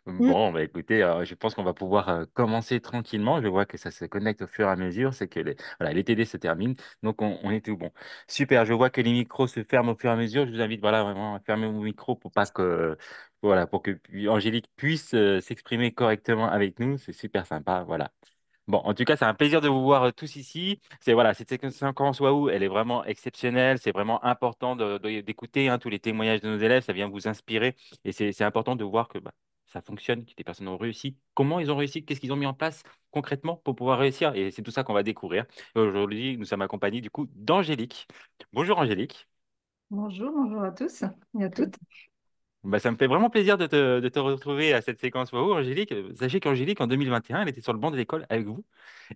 Oui. Bon, bah écoutez, je pense qu'on va pouvoir commencer tranquillement. Je vois que ça se connecte au fur et à mesure. C'est que voilà, les TD se terminent. Donc, on est tout bon. Super. Je vois que les micros se ferment au fur et à mesure. Je vous invite voilà, vraiment à fermer vos micros pour pas que, voilà, pour que Angélique puisse s'exprimer correctement avec nous. C'est super sympa. Voilà. Bon, en tout cas, c'est un plaisir de vous voir tous ici. C'est voilà, cette séquence Waouh, elle est vraiment exceptionnelle. C'est vraiment important d'écouter tous les témoignages de nos élèves. Ça vient vous inspirer et c'est important de voir que bah, ça fonctionne, que des personnes ont réussi. Comment ils ont réussi? Qu'est-ce qu'ils ont mis en place concrètement pour pouvoir réussir? Et c'est tout ça qu'on va découvrir. Et aujourd'hui, nous sommes accompagnés du coup d'Angélique. Bonjour Angélique. Bonjour, bonjour à tous et à toutes. Bah, ça me fait vraiment plaisir de te retrouver à cette séquence Waouh, Angélique. Sachez qu'Angélique, en 2021, elle était sur le banc de l'école avec vous.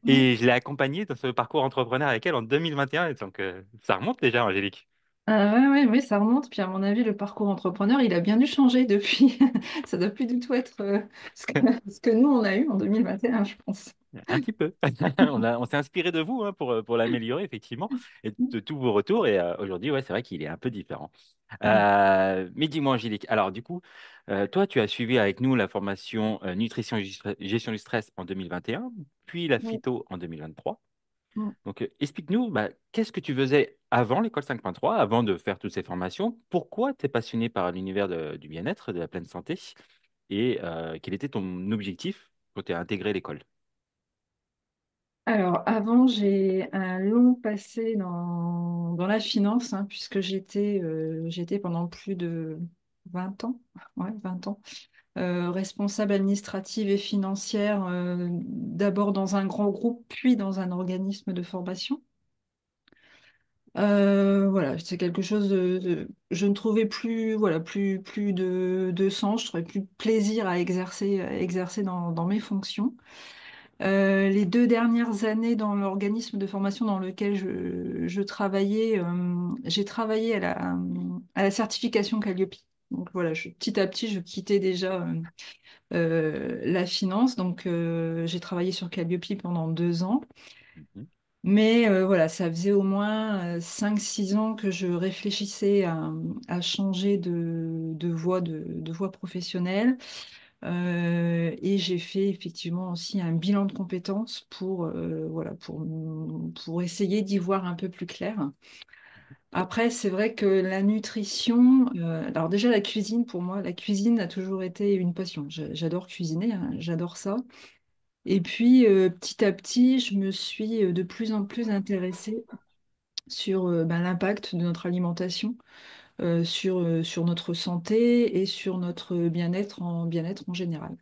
Oui. Et je l'ai accompagnée dans ce parcours entrepreneur avec elle en 2021. Et donc, ça remonte déjà, Angélique. Ouais, ouais, oui, ça remonte. Puis à mon avis, le parcours entrepreneur, il a bien dû changer depuis. Ça doit plus du tout être ce que nous, on a eu en 2021, je pense. Un petit peu. On s'est inspiré de vous pour l'améliorer, effectivement, et de tous vos retours. Et aujourd'hui, ouais, c'est vrai qu'il est un peu différent. Ouais. Mais dis-moi, Angélique, alors du coup, toi, tu as suivi avec nous la formation nutrition et gestion du stress en 2021, puis la Oui. phyto en 2023. Mm. Donc, explique-nous, bah, qu'est-ce que tu faisais avant l'école 5.3, avant de faire toutes ces formations? Pourquoi tu es passionné par l'univers du bien-être, de la pleine santé? Et quel était ton objectif quand tu as intégré l'école? Alors, avant, j'ai un long passé dans la finance, hein, puisque j'étais pendant plus de 20 ans, ouais, 20 ans, responsable administrative et financière, d'abord dans un grand groupe, puis dans un organisme de formation. Voilà, c'est quelque chose je ne trouvais plus, voilà, plus de sens, je trouvais plus de plaisir à exercer dans mes fonctions. Les 2 dernières années dans l'organisme de formation dans lequel je travaillais, j'ai travaillé à la certification Calliope. Donc voilà, petit à petit, je quittais déjà la finance. Donc j'ai travaillé sur Calliope pendant 2 ans. Mhm. Mais voilà, ça faisait au moins 5, 6 ans que je réfléchissais à changer de voie professionnelle. Et j'ai fait effectivement aussi un bilan de compétences voilà, pour essayer d'y voir un peu plus clair. Après, c'est vrai que la nutrition, alors déjà la cuisine, pour moi, la cuisine a toujours été une passion. J'adore cuisiner, hein, j'adore ça. Et puis, petit à petit, je me suis de plus en plus intéressée sur ben, l'impact de notre alimentation sur notre santé et sur notre bien-être en général.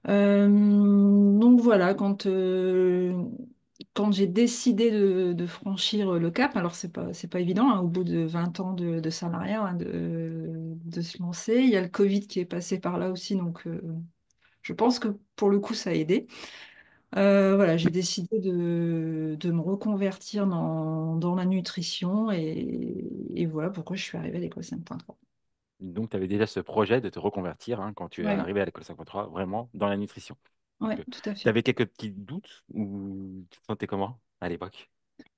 Donc voilà, quand j'ai décidé de franchir le cap, alors c'est pas évident, hein, au bout de 20 ans de salariat, hein, de se lancer. Il y a le Covid qui est passé par là aussi, donc je pense que pour le coup, ça a aidé. Voilà, j'ai décidé de me reconvertir dans la nutrition et voilà pourquoi je suis arrivée à l'école 5.3. Donc, tu avais déjà ce projet de te reconvertir quand tu es Ouais, arrivé à l'école 5.3, vraiment dans la nutrition. Donc, ouais, tout à tu fait. avais quelques petits doutes ou tu te sentais comment à l'époque?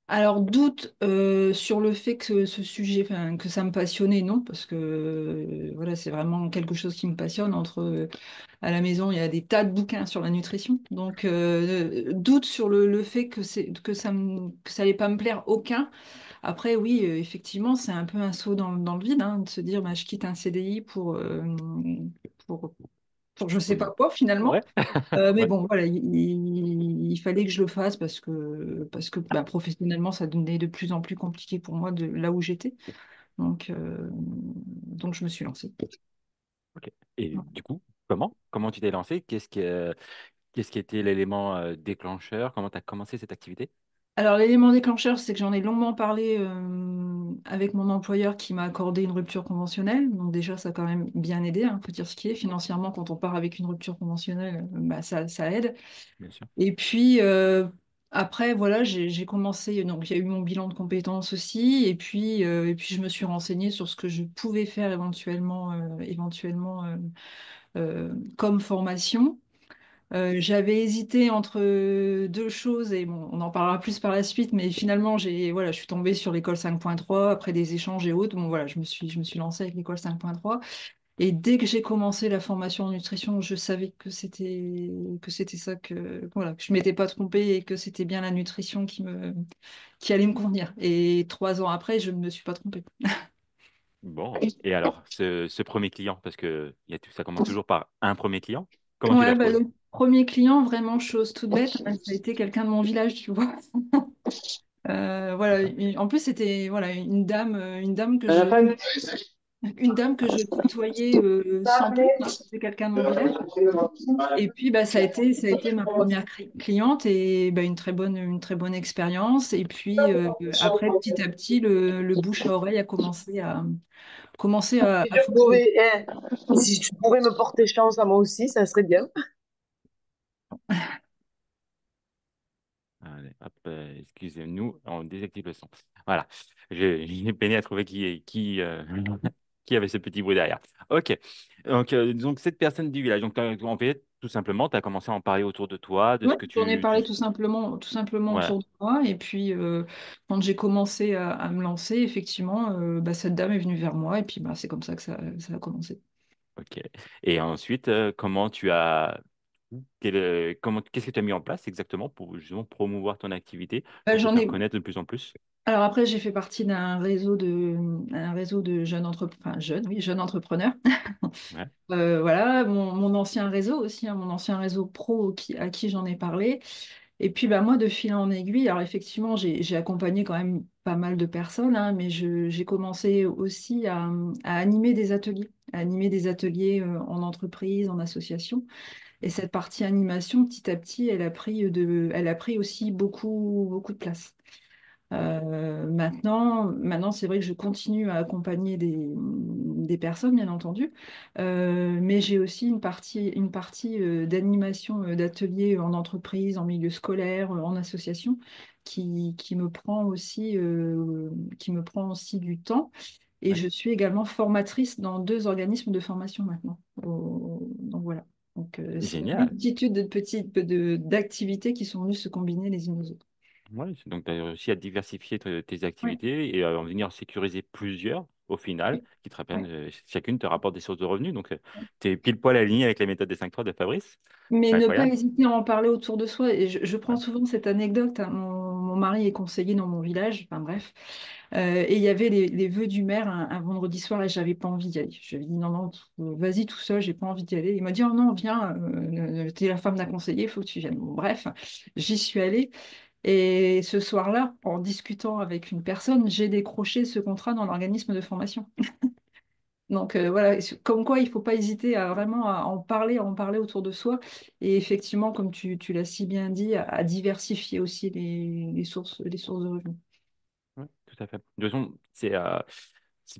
Alors, doute sur le fait que ce sujet, enfin, que ça me passionnait, non, parce que voilà, c'est vraiment quelque chose qui me passionne. À la maison, il y a des tas de bouquins sur la nutrition, donc doute sur le fait que ça allait pas me plaire aucun. Après, oui, effectivement, c'est un peu un saut dans le vide, hein, de se dire, bah, je quitte un CDI pour, pour je sais Hum. pas quoi finalement. Ouais. Mais Ouais. bon, voilà, il fallait que je le fasse parce que bah, professionnellement, ça devenait de plus en plus compliqué pour moi de là où j'étais. Donc je me suis lancée. Ok. Et du coup, comment tu t'es lancé? Qu'est-ce qui était l'élément déclencheur? Comment tu as commencé cette activité? Alors, l'élément déclencheur, c'est que j'en ai longuement parlé avec mon employeur qui m'a accordé une rupture conventionnelle. Donc déjà, ça a quand même bien aidé, hein, faut dire ce qui est. Financièrement, quand on part avec une rupture conventionnelle, bah, ça aide. Bien sûr. Et puis après, voilà, j'ai commencé, donc il y a eu mon bilan de compétences aussi, et puis je me suis renseignée sur ce que je pouvais faire éventuellement comme formation. J'avais hésité entre 2 choses, et bon, on en parlera plus par la suite, mais finalement, voilà, je suis tombée sur l'école 5.3 après des échanges et autres. Bon, voilà, je me suis lancée avec l'école 5.3. Et dès que j'ai commencé la formation en nutrition, je savais que c'était ça voilà, que je m'étais pas trompée et que c'était bien la nutrition qui allait me convenir. Et 3 ans après, je ne me suis pas trompée. Bon. Et alors, ce premier client, parce que ça commence toujours par un premier client, comment tu l'as Ouais, bah, trouvé? le premier client, vraiment chose toute bête, hein, ça a été quelqu'un de mon village, tu vois. Voilà. D'accord. En plus, c'était voilà une dame À la fin, que je côtoyais sans plus, hein, c'était quelqu'un de mon village. Et puis, bah, ça a été ma première cliente et bah, une très bonne expérience. Et puis, après, petit à petit, le bouche à oreille a commencé à je fonctionner. pourrais, si tu pourrais me porter chance à moi aussi, ça serait bien. Allez, hop, excusez-nous, on désactive le son. Voilà, j'ai peiné à trouver qui avait ce petit bruit derrière. Ok, donc cette personne du village, donc en fait, tout simplement, tu as commencé à en parler autour de toi, de Ouais, ce que j'en ai tu... parlé tout simplement Voilà, autour de moi. Et puis, quand j'ai commencé à me lancer, effectivement, bah, cette dame est venue vers moi. Et puis, bah, c'est comme ça que ça a commencé. ok. Et ensuite, comment tu as... qu'est-ce que tu as mis en place exactement pour justement promouvoir ton activité, Bah, pour te j'en faire ai. connaître de plus en plus? Alors après, j'ai fait partie un réseau de jeunes entrepreneurs. Ouais, Voilà, mon ancien réseau aussi, hein, mon ancien réseau pro à qui j'en ai parlé. Et puis bah, moi, de fil en aiguille, alors effectivement, j'ai accompagné quand même pas mal de personnes, hein, mais j'ai commencé aussi à animer des ateliers en entreprise, en association. Et cette partie animation, petit à petit, elle a pris aussi beaucoup de place. Maintenant, c'est vrai que je continue à accompagner des personnes, bien entendu, mais j'ai aussi une partie d'animation d'ateliers en entreprise, en milieu scolaire, en association, qui me prend aussi du temps. Et ouais. je suis également formatrice dans 2 organismes de formation maintenant. Donc voilà. Donc c'est une Génial. multitude d'activités qui sont venues se combiner les unes aux autres. Ouais, donc tu as réussi à diversifier tes Ouais. activités et à en venir sécuriser plusieurs au final, Ouais. qui te Ouais. rapprennent, chacune te rapporte des sources de revenus. Donc tu es pile poil aligné avec la méthode des 5 3 de Fabrice. Mais C'est ne pas incroyable. hésiter à en parler autour de soi. Et je prends Ouais. souvent cette anecdote, hein. Mon mari est conseiller dans mon village, enfin bref. Et il y avait les vœux du maire un vendredi soir et j'avais pas envie d'y aller. Je lui ai dit non, non, vas-y tout seul, j'ai pas envie d'y aller. Il m'a dit oh non, viens, t'es la femme d'un conseiller, il faut que tu viennes. Bon, bref, j'y suis allée. Et ce soir-là, en discutant avec une personne, j'ai décroché ce contrat dans l'organisme de formation. Donc voilà, comme quoi il ne faut pas hésiter à vraiment à en parler autour de soi. Et effectivement, comme tu l'as si bien dit, à diversifier aussi les sources de revenus. Ouais, tout à fait. De toute façon, c'est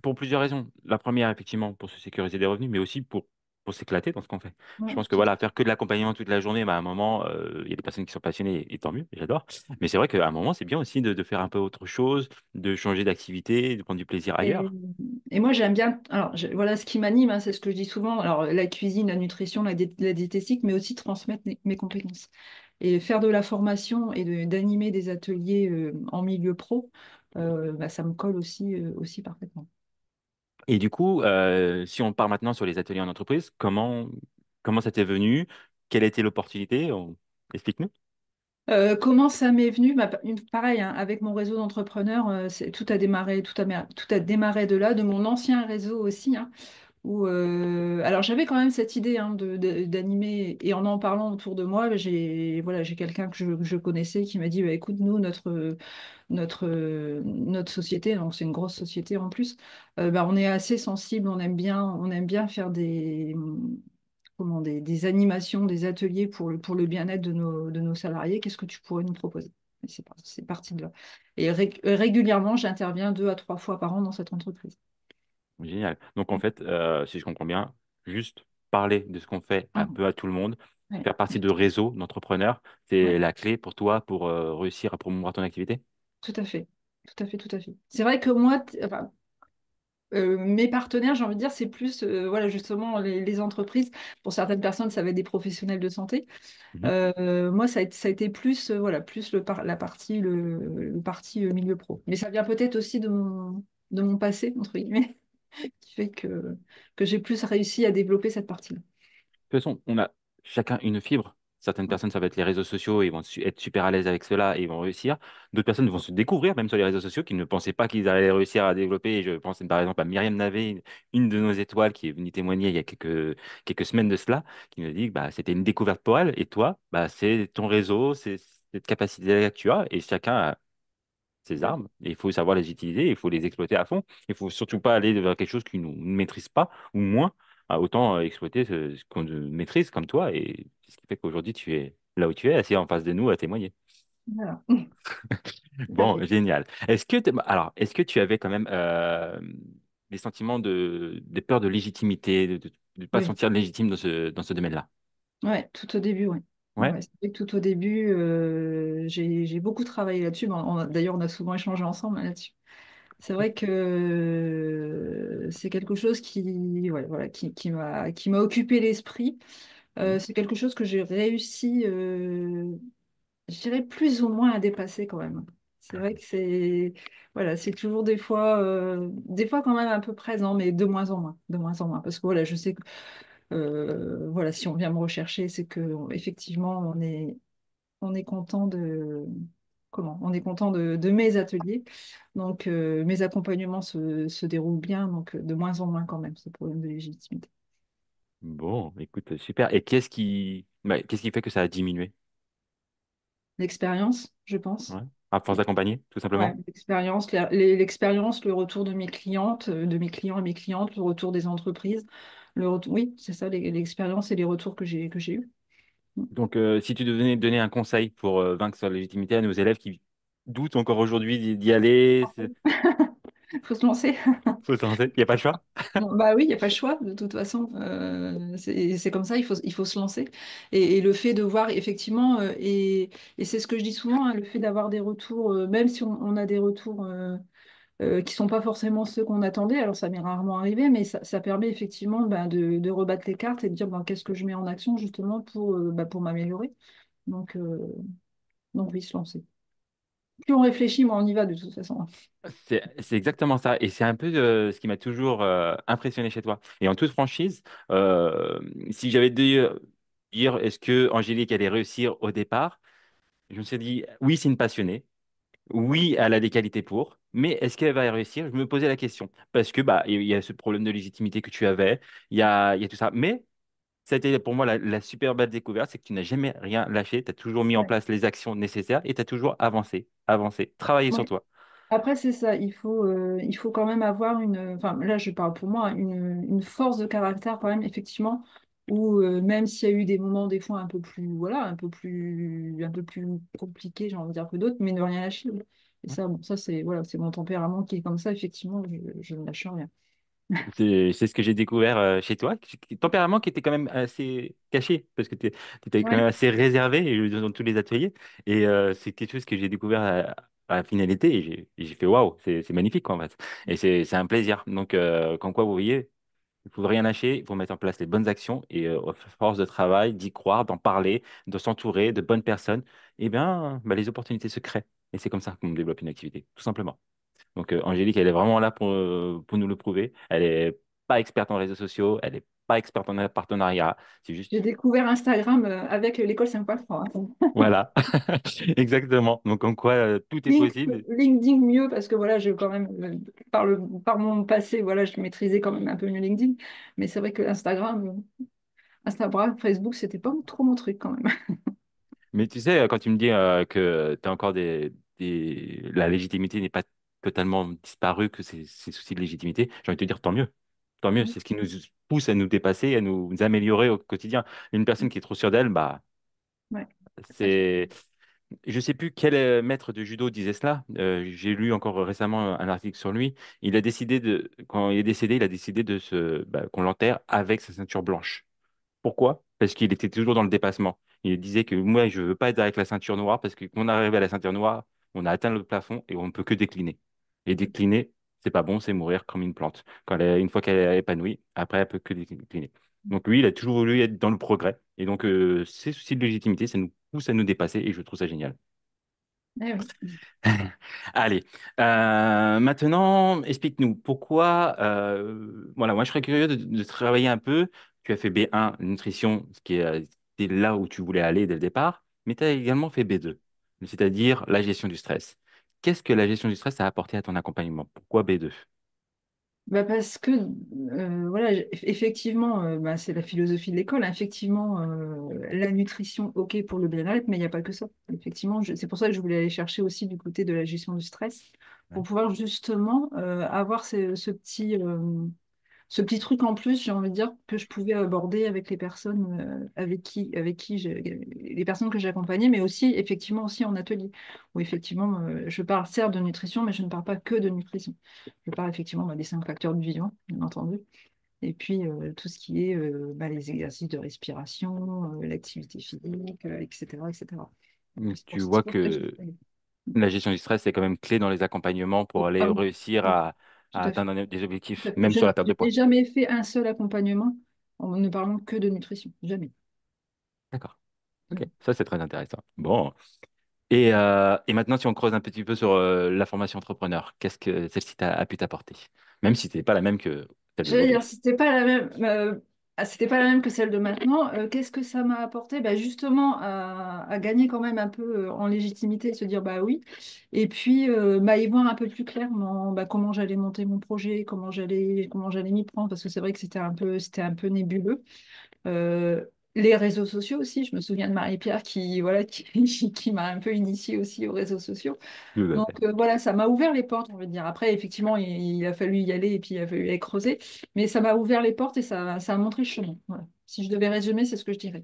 pour plusieurs raisons. La première, effectivement, pour se sécuriser des revenus, mais aussi pour s'éclater dans ce qu'on fait. Je Ouais, pense que voilà, faire que de l'accompagnement toute la journée, bah, à un moment, il y a des personnes qui sont passionnées et tant mieux, et j'adore. Mais c'est vrai qu'à un moment, c'est bien aussi de faire un peu autre chose, de changer d'activité, de prendre du plaisir Et, ailleurs. et moi, j'aime bien. Alors, voilà ce qui m'anime, hein, c'est ce que je dis souvent. Alors, la cuisine, la nutrition, la diététique, mais aussi transmettre mes compétences. Et faire de la formation et d'animer des ateliers en milieu pro, bah, ça me colle aussi parfaitement. Et du coup, si on part maintenant sur les ateliers en entreprise, comment ça t'est venu? Quelle a été l'opportunité? Explique-nous. Comment ça m'est venu? Bah, pareil, hein, avec mon réseau d'entrepreneurs, tout a démarré de là, de mon ancien réseau aussi, hein, alors j'avais quand même cette idée, hein, d'animer et en parlant autour de moi, j'ai quelqu'un que je connaissais qui m'a dit bah, écoute, nous, notre société, donc c'est une grosse société en plus, bah, on est assez sensible, on aime bien faire des animations, des ateliers pour le bien-être de nos salariés. Qu'est-ce que tu pourrais nous proposer? Et c'est parti de là. Et régulièrement, j'interviens 2 à 3 fois par an dans cette entreprise. Génial. Donc en fait, si je comprends bien, juste parler de ce qu'on fait un Ah, peu à tout le monde, ouais, faire partie de réseaux d'entrepreneurs, ouais, c'est la clé pour toi pour réussir à promouvoir ton activité? tout à fait. Tout à fait, tout à fait. C'est vrai que moi, enfin, mes partenaires, j'ai envie de dire, c'est plus, voilà, justement, les entreprises. Pour certaines personnes, ça va être des professionnels de santé. Mhm. Moi, ça a été plus, voilà, plus la partie, le parti milieu pro. Mais ça vient peut-être aussi de mon passé, entre guillemets. qui fait que j'ai plus réussi à développer cette partie-là. toute façon, on a chacun une fibre. Certaines Ouais, personnes, ça va être les réseaux sociaux, ils vont être super à l'aise avec cela et ils vont réussir. D'autres personnes vont se découvrir, même sur les réseaux sociaux, qui ne pensaient pas qu'ils allaient réussir à développer. Et je pense par exemple à Myriam Navé, une de nos étoiles, qui est venue témoigner il y a quelques semaines de cela, qui nous dit que bah, c'était une découverte pour elle. Et toi, bah, c'est ton réseau, c'est cette capacité que tu as. Et chacun ces ouais, armes. Et il faut savoir les utiliser, il faut les exploiter à fond. Il faut surtout pas aller vers quelque chose que nous ne maîtrise pas ou moins. Autant exploiter ce qu'on maîtrise comme toi. Et c'est ce qui fait qu'aujourd'hui, tu es là où tu es, assis en face de nous à témoigner. voilà, tout à Bon, fait. génial. Alors, est-ce que tu avais quand même des sentiments des peurs de légitimité, de ne pas Oui. sentir légitime dans ce domaine-là? Ouais, tout au début, oui. Ouais? Ouais, c'est vrai que tout au début, j'ai beaucoup travaillé là-dessus. Bon, d'ailleurs, on a souvent échangé ensemble là-dessus. C'est vrai que c'est quelque chose ouais, voilà, qui m'a occupé l'esprit. Mhm. C'est quelque chose que j'ai réussi, je dirais plus ou moins à dépasser quand même. C'est vrai que voilà, c'est toujours des fois quand même un peu présent, mais de moins en moins, de moins en moins. Parce que voilà, je sais que voilà, si on vient me rechercher, c'est que effectivement, on est content on est content de mes ateliers. Donc, mes accompagnements se déroulent bien, donc de moins en moins quand même, ce problème de légitimité. Bon, écoute, super. Et qu'est-ce qui fait que ça a diminué? L'expérience, je pense. Ouais. À force d'accompagner, tout Ouais, simplement? l'expérience, l'expérience, le retour de mes clientes, de mes clients et mes clientes, le retour des entreprises, oui, c'est ça, l'expérience et les retours que j'ai eus. Donc, si tu devais donner un conseil pour vaincre sa légitimité à nos élèves qui doutent encore aujourd'hui d'y aller, Il faut se lancer. faut se lancer. Il n'y a pas le choix. Bon, bah oui, il n'y a pas le choix, de toute façon. C'est comme ça, il faut se lancer. Et le fait de voir, effectivement, et c'est ce que je dis souvent, hein, le fait d'avoir des retours, même si on a des retours qui sont pas forcément ceux qu'on attendait, alors ça m'est rarement arrivé, mais ça permet effectivement ben, de rebattre les cartes et de dire ben, qu'est-ce que je mets en action justement pour m'améliorer. Donc, euh, donc oui, se lancer. Plus on réfléchit, moins on y va de toute façon. C'est exactement ça. Et c'est un peu ce qui m'a toujours impressionné chez toi. Et en toute franchise, si j'avais dû dire est-ce que Angélique allait réussir au départ, je me suis dit oui, c'est une passionnée. Oui, elle a des qualités pour, mais est-ce qu'elle va y réussir? Je me posais la question. Parce que bah, il y a ce problème de légitimité que tu avais, il y a tout ça. Mais ça a été pour moi la super belle découverte, c'est que tu n'as jamais rien lâché, tu as toujours mis en Ouais. place les actions nécessaires et tu as toujours avancé, avancé, travaillé sur Ouais. toi. Après, c'est ça, il faut quand même avoir enfin là je parle pour moi, une force de caractère quand même, effectivement, où même s'il y a eu des moments des fois un peu plus, voilà, un peu plus compliqués, j'ai envie de dire que d'autres, mais ne rien lâcher. Et ça, bon, ça c'est voilà, c'est mon tempérament qui est comme ça, effectivement, je ne lâche rien. C'est ce que j'ai découvert chez toi. Tempérament qui était quand même assez caché, parce que tu étais quand même Ouais, assez réservé dans tous les ateliers. Et c'est quelque chose que j'ai découvert à la finalité. Et j'ai fait waouh, c'est magnifique quoi, en fait. Et c'est un plaisir. Donc, comme quoi, vous voyez, il faut rien lâcher, il faut mettre en place les bonnes actions. Et à force de travail, d'y croire, d'en parler, de s'entourer de bonnes personnes, eh bien, bah, les opportunités se créent. Et c'est comme ça qu'on développe une activité, tout simplement. Donc, Angélique, elle est vraiment là pour nous le prouver. Elle est pas experte en réseaux sociaux, elle est pas experte en partenariat. C'est j'ai juste, découvert Instagram avec l'école 5.3. voilà, exactement. Donc, en quoi tout est possible. LinkedIn mieux parce que voilà, je quand même par mon passé, voilà, je maîtrisais quand même un peu mieux LinkedIn, mais c'est vrai que Instagram, Facebook, c'était pas trop mon truc quand même. Mais tu sais, quand tu me dis que tu as encore la légitimité n'est pas totalement disparue, que c'est souci de légitimité, j'ai envie de te dire tant mieux. Tant mieux, c'est ce qui nous pousse à nous dépasser, à nous améliorer au quotidien. Une personne qui est trop sûre d'elle, bah, Ouais, tout à fait. c'est. Je sais plus quel maître de judo disait cela. J'ai lu encore récemment un article sur lui. Quand il est décédé, il a décidé qu'on l'enterre avec sa ceinture blanche. Pourquoi? Parce qu'il était toujours dans le dépassement. Il disait que moi, je veux pas être avec la ceinture noire parce que quand on arrive à la ceinture noire, on a atteint le plafond et on ne peut que décliner. Et décliner, c'est pas bon, c'est mourir comme une plante. Une fois qu'elle est épanouie, après, elle peut que décliner. Donc lui, il a toujours voulu être dans le progrès. Et donc, ces soucis de légitimité, ça nous pousse à nous dépasser et je trouve ça génial. Eh oui. Allez, maintenant, explique-nous pourquoi. Voilà, moi je serais curieux de travailler un peu. Tu as fait B1 nutrition, ce qui est c'était là où tu voulais aller dès le départ, mais tu as également fait B2, c'est-à-dire la gestion du stress. Qu'est-ce que la gestion du stress a apporté à ton accompagnement? Pourquoi B2? Bah parce que voilà, effectivement, bah, c'est la philosophie de l'école, hein. Effectivement, la nutrition, ok pour le bien-être, mais il n'y a pas que ça. Effectivement, c'est pour ça que je voulais aller chercher aussi du côté de la gestion du stress, pour Ouais. pouvoir justement avoir ce petit truc en plus, j'ai envie de dire, que je pouvais aborder avec les personnes les personnes que j'accompagnais, mais aussi effectivement aussi en atelier, où effectivement je parle certes de nutrition, mais je ne parle pas que de nutrition. Je parle effectivement bah, des 5 facteurs du vivant, bien entendu, et puis tout ce qui est bah, les exercices de respiration, l'activité physique, etc., etc. Donc, Donc, tu c'est vois pour ça que j'ai que la gestion du stress est quand même clé dans les accompagnements pour aller Ah oui, réussir oui, tout à à fait. atteindre des Tout objectifs, à fait. même sur la perte de Je n'ai poids. jamais fait un seul accompagnement en ne parlant que de nutrition. Jamais. D'accord. Ok, Mm. ça c'est très intéressant. Bon. Et maintenant, si on creuse un petit peu sur la formation entrepreneur, qu'est-ce que celle-ci a pu t'apporter? Même si ce n'est pas la même que celle Je veux dire, d'aujourd'hui. c'était pas la même que celle de maintenant. Qu'est-ce que ça m'a apporté? Bah, justement, à gagner quand même un peu en légitimité, se dire bah oui. Et puis, bah, y voir un peu plus clairement bah, comment j'allais monter mon projet, comment j'allais m'y prendre, parce que c'est vrai que c'était un peu nébuleux. Euh, les réseaux sociaux aussi, je me souviens de Marie-Pierre qui, voilà, qui m'a un peu initiée aussi aux réseaux sociaux. Tout à Donc fait. voilà, ça m'a ouvert les portes, on va dire. Après, effectivement, il a fallu y aller et puis il a fallu aller creuser. Mais ça m'a ouvert les portes et ça a montré le chemin. Voilà. Si je devais résumer, c'est ce que je dirais.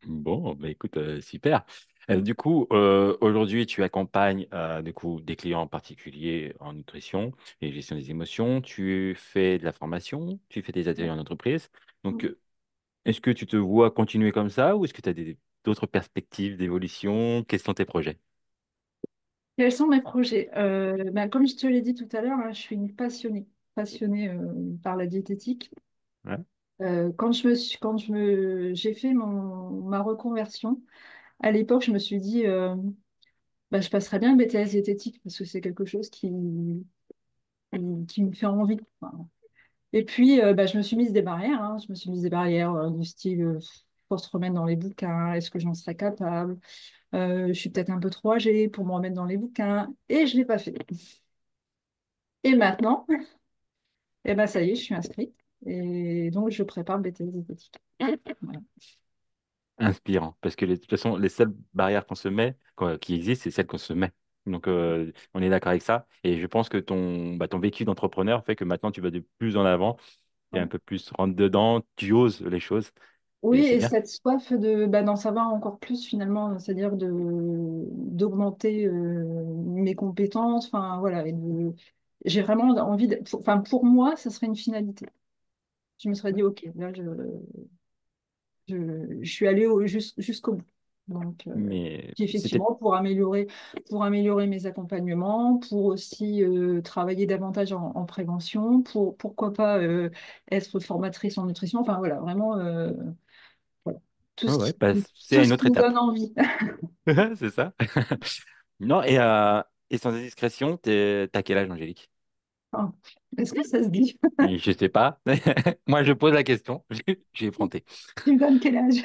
Bon, bah écoute, super. Du coup, aujourd'hui, tu accompagnes du coup, des clients particuliers en nutrition et gestion des émotions. Tu fais de la formation, tu fais des ateliers en entreprise. Donc, est-ce que tu te vois continuer comme ça ou est-ce que tu as d'autres perspectives d'évolution? Quels sont tes projets? Quels sont mes projets? Ben, comme je te l'ai dit tout à l'heure, hein, je suis une passionnée par la diététique. Ouais. J'ai fait ma reconversion, à l'époque, je me suis dit, bah, je passerais bien le BTS diététique parce que c'est quelque chose qui me fait envie. Enfin, et puis, bah, je me suis mise des barrières, hein. Je me suis mise des barrières du style, faut se remettre dans les bouquins, est-ce que j'en serais capable? Je suis peut-être un peu trop âgée pour me remettre dans les bouquins, et je ne l'ai pas fait. Et maintenant, eh ben, ça y est, je suis inscrite, et donc je prépare le BTS diététique. Voilà. Inspirant. Parce que de toute façon, les seules barrières qu'on se met, qui existent, c'est celles qu'on se met. Donc, on est d'accord avec ça. Et je pense que ton vécu d'entrepreneur fait que maintenant, tu vas de plus en avant, tu es un peu plus rentre dedans, tu oses les choses. Oui, Et c'est et bien. cette soif bah, d'en savoir encore plus finalement, c'est-à-dire d'augmenter mes compétences, enfin voilà, j'ai vraiment envie enfin pour moi, ça serait une finalité. Je me serais dit, ok, là je suis allée jusqu'au bout. Donc, Mais puis c'était. effectivement, pour améliorer mes accompagnements, pour aussi travailler davantage en prévention, pourquoi pas être formatrice en nutrition, enfin voilà, vraiment voilà. Ouais, ouais, bah, c'est Tout à une ce qui autre me étape. donne envie. C'est ça. Non, et sans indiscrétion, t'as quel âge, Angélique? Oh, est-ce que ça se dit? Et je sais pas. Moi, je pose la question. J'ai effronté. Tu me donnes quel âge?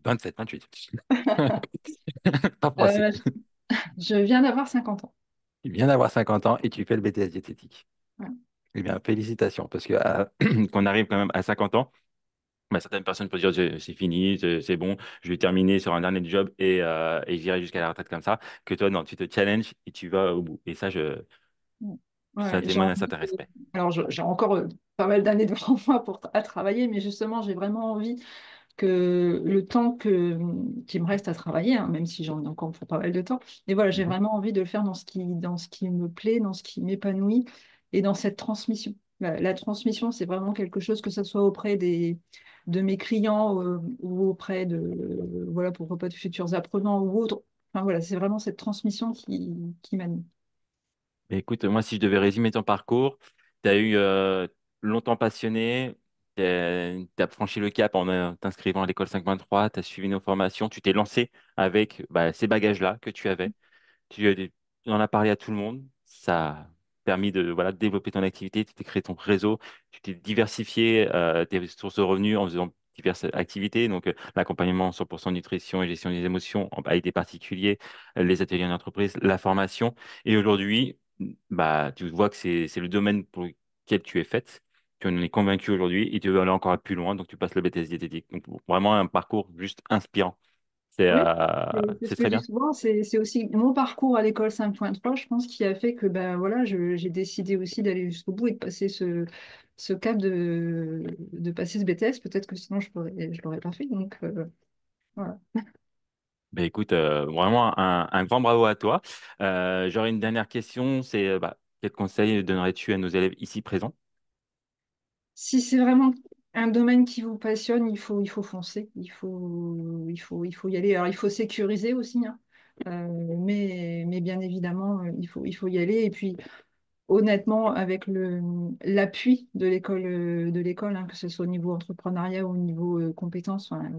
27, 28. Pas froissé. Euh, je viens d'avoir 50 ans. Tu viens d'avoir 50 ans et tu fais le BTS diététique. Ouais. Eh bien, félicitations, parce que qu'on arrive quand même à 50 ans, bah, certaines personnes peuvent dire c'est fini, c'est bon, je vais terminer sur un dernier job et j'irai jusqu'à la retraite comme ça. Que toi, non, tu te challenges et tu vas au bout. Et ça, ça Ouais, témoigne un certain respect. alors, j'ai encore pas mal d'années devant moi à travailler, mais justement, j'ai vraiment envie que le temps qu'il me reste à travailler, hein, même si j'en ai encore pour pas mal de temps, mais voilà, j'ai Mhm. vraiment envie de le faire dans ce qui me plaît, dans ce qui m'épanouit et dans cette transmission. La transmission, c'est vraiment quelque chose, que ce soit auprès de mes clients ou auprès voilà, pourquoi pas de futurs apprenants ou autres. Enfin, voilà, c'est vraiment cette transmission qui m'anime. Mais écoute, moi, si je devais résumer ton parcours, tu as eu longtemps passionné, tu as franchi le cap en t'inscrivant à l'école 5.3, tu as suivi nos formations, tu t'es lancé avec bah, ces bagages-là que tu avais. Tu en as parlé à tout le monde. Ça a permis de, voilà, de développer ton activité, tu t'es créé ton réseau, tu t'es diversifié tes sources de revenus en faisant diverses activités. Donc, l'accompagnement 100% nutrition et gestion des émotions avec des particuliers, les ateliers en entreprise, la formation. Et aujourd'hui, bah, tu vois que c'est le domaine pour lequel tu es faite. Tu en es convaincu aujourd'hui et tu veux aller encore plus loin. Donc, tu passes le BTS diététique. Donc, vraiment un parcours juste inspirant. Oui, c'est ce C'est que je très dis bien. souvent, c'est aussi mon parcours à l'école 5.3, je pense, qui a fait que ben, voilà, j'ai décidé aussi d'aller jusqu'au bout et de passer ce cap de passer ce BTS. Peut-être que sinon je l'aurais pas fait. Donc voilà. Ben écoute, vraiment un grand bravo à toi. J'aurais une dernière question, c'est bah, quel conseil donnerais-tu à nos élèves ici présents? Si c'est vraiment un domaine qui vous passionne, il faut foncer, il faut y aller. Alors, il faut sécuriser aussi, hein. Mais bien évidemment, il faut y aller. Et puis, honnêtement, avec l'appui de l'école, hein, que ce soit au niveau entrepreneuriat ou au niveau compétences, enfin,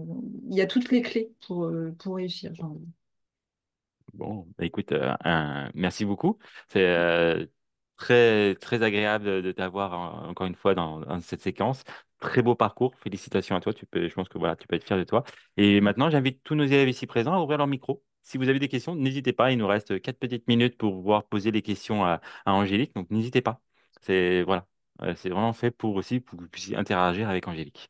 il y a toutes les clés pour réussir, j'ai envie de dire. Bon, bah écoute, merci beaucoup. C'est très agréable de t'avoir encore une fois dans cette séquence. Très beau parcours. Félicitations à toi. Je pense que voilà, tu peux être fier de toi. Et maintenant, j'invite tous nos élèves ici présents à ouvrir leur micro. Si vous avez des questions, n'hésitez pas. Il nous reste 4 petites minutes pour pouvoir poser les questions à Angélique. Donc, n'hésitez pas. C'est voilà, c'est vraiment fait pour aussi pour que vous puissiez interagir avec Angélique.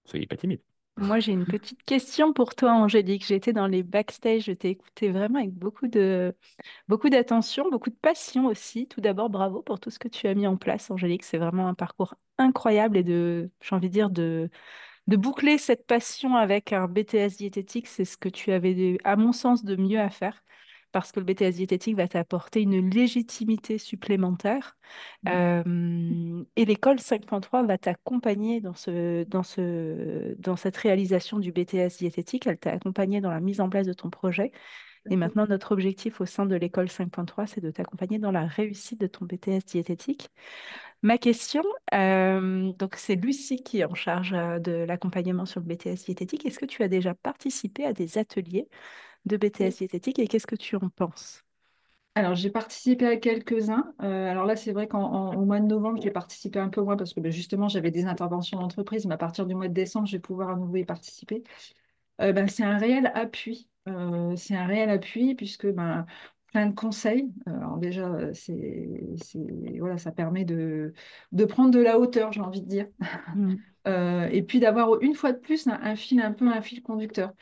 Soyez pas timide. Moi, j'ai une petite question pour toi, Angélique. J'étais dans les backstage, je t'ai écouté vraiment avec beaucoup d'attention, beaucoup de passion aussi. Tout d'abord, bravo pour tout ce que tu as mis en place, Angélique. C'est vraiment un parcours incroyable et j'ai envie de dire, de boucler cette passion avec un BTS diététique, c'est ce que tu avais, à mon sens, de mieux à faire. Parce que le BTS diététique va t'apporter une légitimité supplémentaire. Et l'école 5.3 va t'accompagner dans cette réalisation du BTS diététique. Elle t'a accompagné dans la mise en place de ton projet. Et maintenant, notre objectif au sein de l'école 5.3, c'est de t'accompagner dans la réussite de ton BTS diététique. Ma question, donc c'est Lucie qui est en charge de l'accompagnement sur le BTS diététique. Est-ce que tu as déjà participé à des ateliers de BTS diététique et qu'est-ce que tu en penses? Alors, j'ai participé à quelques-uns. Alors là, c'est vrai qu'au mois de novembre, j'ai participé un peu moins parce que ben, justement, j'avais des interventions d'entreprise, mais à partir du mois de décembre, je vais pouvoir à nouveau y participer. Ben, c'est un réel appui. C'est un réel appui puisque ben, plein de conseils. Alors déjà, voilà, ça permet de prendre de la hauteur, j'ai envie de dire. Mm. Et puis d'avoir une fois de plus un fil, un peu un fil conducteur.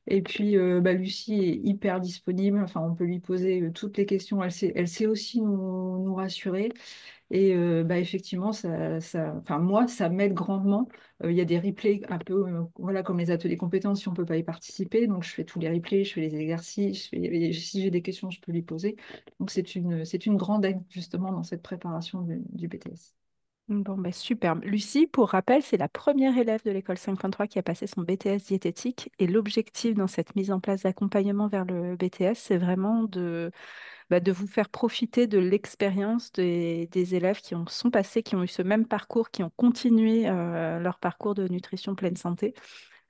Et puis bah, Lucie est hyper disponible, enfin on peut lui poser toutes les questions, elle sait aussi nous rassurer. Et bah, effectivement, enfin, moi, ça m'aide grandement. Il y a des replays un peu voilà, comme les ateliers compétences si on ne peut pas y participer. Donc je fais tous les replays, je fais les exercices, et si j'ai des questions, je peux lui poser. Donc c'est une grande aide justement dans cette préparation du BTS. Bon, bah, superbe. Lucie, pour rappel, c'est la première élève de l'école 5.3 qui a passé son BTS diététique. Et l'objectif dans cette mise en place d'accompagnement vers le BTS, c'est vraiment de vous faire profiter de l'expérience des élèves qui sont passés, qui ont eu ce même parcours, qui ont continué leur parcours de nutrition pleine santé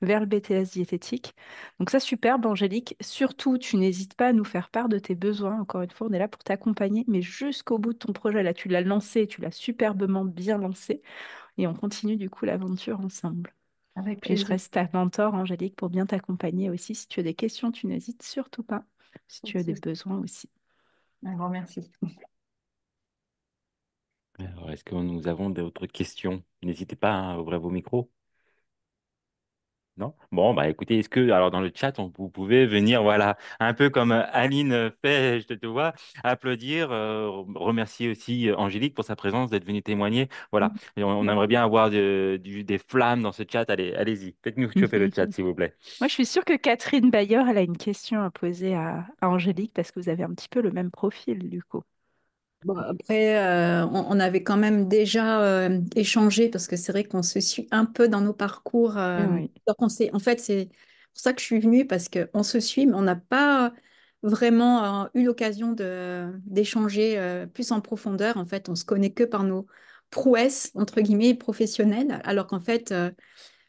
vers le BTS diététique. Donc ça, superbe, Angélique. Surtout, tu n'hésites pas à nous faire part de tes besoins. Encore une fois, on est là pour t'accompagner, mais jusqu'au bout de ton projet. Là, tu l'as lancé, tu l'as superbement bien lancé, et on continue du coup l'aventure ensemble. Avec Et je plaisir. reste ta mentor, Angélique, pour bien t'accompagner aussi. Si tu as des questions, tu n'hésites surtout pas. Si tu as des besoins aussi. Un grand merci. Alors, est-ce que nous avons d'autres questions? N'hésitez pas hein, à ouvrir vos micros. Non? Bon, bah écoutez, est-ce que, alors dans le chat, vous pouvez venir, voilà, un peu comme Aline fait, je te vois, applaudir, remercier aussi Angélique pour sa présence, d'être venue témoigner. Voilà, et on aimerait bien avoir des flammes dans ce chat. Allez, allez-y, faites-nous chauffer le chat, s'il vous plaît. Moi, je suis sûre que Catherine Bayer, elle a une question à poser à Angélique parce que vous avez un petit peu le même profil, du coup. Bon, après, on avait quand même déjà échangé parce que c'est vrai qu'on se suit un peu dans nos parcours. Oui. Donc en fait, c'est pour ça que je suis venue parce qu'on se suit, mais on n'a pas vraiment eu l'occasion d'échanger plus en profondeur. En fait, on se connaît que par prouesse, entre guillemets, professionnelle, alors qu'en fait,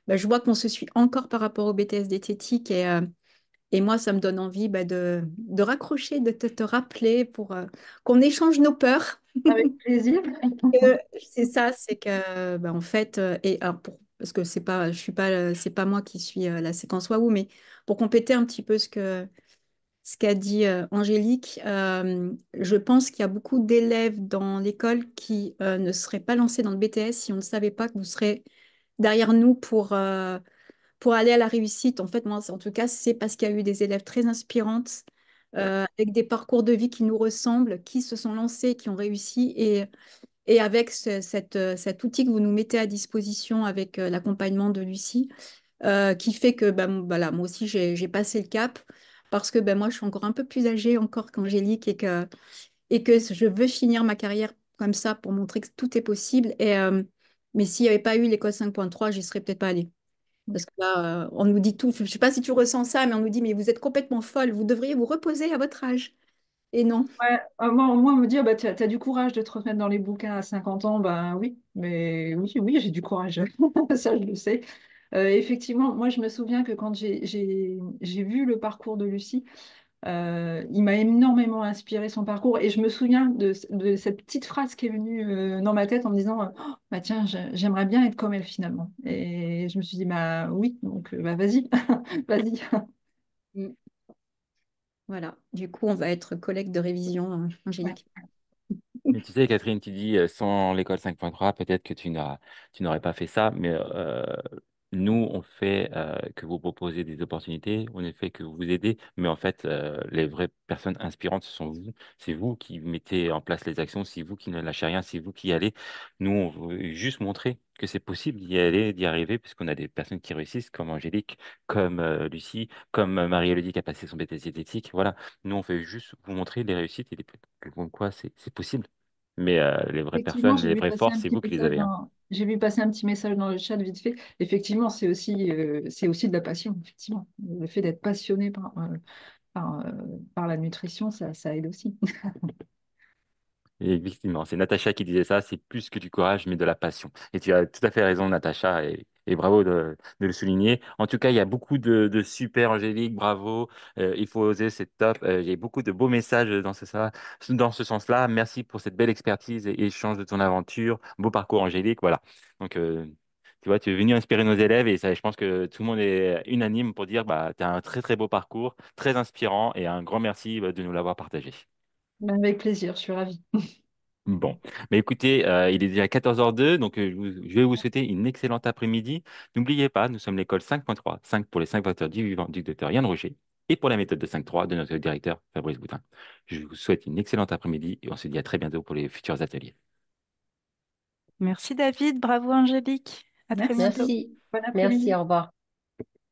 bah, je vois qu'on se suit encore par rapport au BTS diététique et moi, ça me donne envie bah, de raccrocher, de te rappeler pour qu'on échange nos peurs. Avec plaisir. C'est ça, c'est que bah, en fait, et alors parce que c'est pas, je suis pas, c'est pas moi qui suis la séquence Waouh, mais pour compléter un petit peu ce qu'a dit Angélique, je pense qu'il y a beaucoup d'élèves dans l'école qui ne seraient pas lancés dans le BTS si on ne savait pas que vous serez derrière nous pour aller à la réussite. En fait, moi, en tout cas, c'est parce qu'il y a eu des élèves très inspirantes, avec des parcours de vie qui nous ressemblent, qui se sont lancés, qui ont réussi. Et avec cet outil que vous nous mettez à disposition avec l'accompagnement de Lucie, qui fait que ben, voilà, moi aussi, j'ai passé le cap parce que ben, moi, je suis encore un peu plus âgée encore qu'Angélique et que je veux finir ma carrière comme ça pour montrer que tout est possible. Mais s'il n'y avait pas eu l'école 5.3, j'y serais peut-être pas allée. Parce que là, on nous dit tout. Je ne sais pas si tu ressens ça, mais on nous dit, mais vous êtes complètement folle, vous devriez vous reposer à votre âge. Et non. Ouais, moi, on me dit, ah bah, tu as du courage de te remettre dans les bouquins à 50 ans. Ben oui, mais oui, oui, j'ai du courage. Ça, je le sais. Effectivement, moi, je me souviens que quand j'ai vu le parcours de Lucie, il m'a énormément inspiré son parcours. Et je me souviens de cette petite phrase qui est venue dans ma tête en me disant, oh, bah, tiens, j'aimerais bien être comme elle finalement. Et je me suis dit, bah oui, donc bah, vas-y, vas-y. Mm. Voilà. Du coup, on va être collègue de révision, Ouais. Angélique. Mais tu sais, Catherine, tu dis sans l'école 5.3, peut-être que tu n'aurais pas fait ça, mais nous, on fait que vous proposez des opportunités, on ne fait que vous aider, mais en fait, les vraies personnes inspirantes, ce sont vous. C'est vous qui mettez en place les actions, c'est vous qui ne lâchez rien, c'est vous qui y allez. Nous, on veut juste montrer que c'est possible d'y aller, d'y arriver, puisqu'on a des personnes qui réussissent, comme Angélique, comme Lucie, comme Marie-Élodie qui a passé son BTS diététique. Voilà, nous, on fait juste vous montrer les réussites et comme quoi c'est possible. Mais les vraies Effectivement, personnes, les vraies forces, c'est vous qui les avez, hein. j'ai vu passer un petit message dans le chat vite fait. Effectivement, c'est aussi de la passion, effectivement. Le fait d'être passionné par, euh, par la nutrition, ça aide aussi. Et effectivement, c'est Natacha qui disait ça, c'est plus que du courage, mais de la passion. Et tu as tout à fait raison, Natacha, et bravo de le souligner. En tout cas, il y a beaucoup de super Angélique, bravo, il faut oser, c'est top. Il y a beaucoup de beaux messages dans ce sens-là. Merci pour cette belle expertise et échange de ton aventure. Beau parcours, Angélique, voilà. Donc, tu vois, tu es venu inspirer nos élèves et ça, je pense que tout le monde est unanime pour dire, bah, tu as un très, très beau parcours, très inspirant et un grand merci de nous l'avoir partagé. Avec plaisir, je suis ravie. Bon, mais écoutez, il est déjà 14h02, donc je vais vous souhaiter une excellente après-midi. N'oubliez pas, nous sommes l'école 5.3, 5 pour les 5 facteurs du vivant du docteur Yann Roger et pour la méthode de 5.3 de notre directeur Fabrice Boutin. Je vous souhaite une excellente après-midi et on se dit à très bientôt pour les futurs ateliers. Merci David, bravo Angélique. À très Merci. bientôt. Merci. Bon Merci, après-midi. au revoir.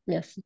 Merci.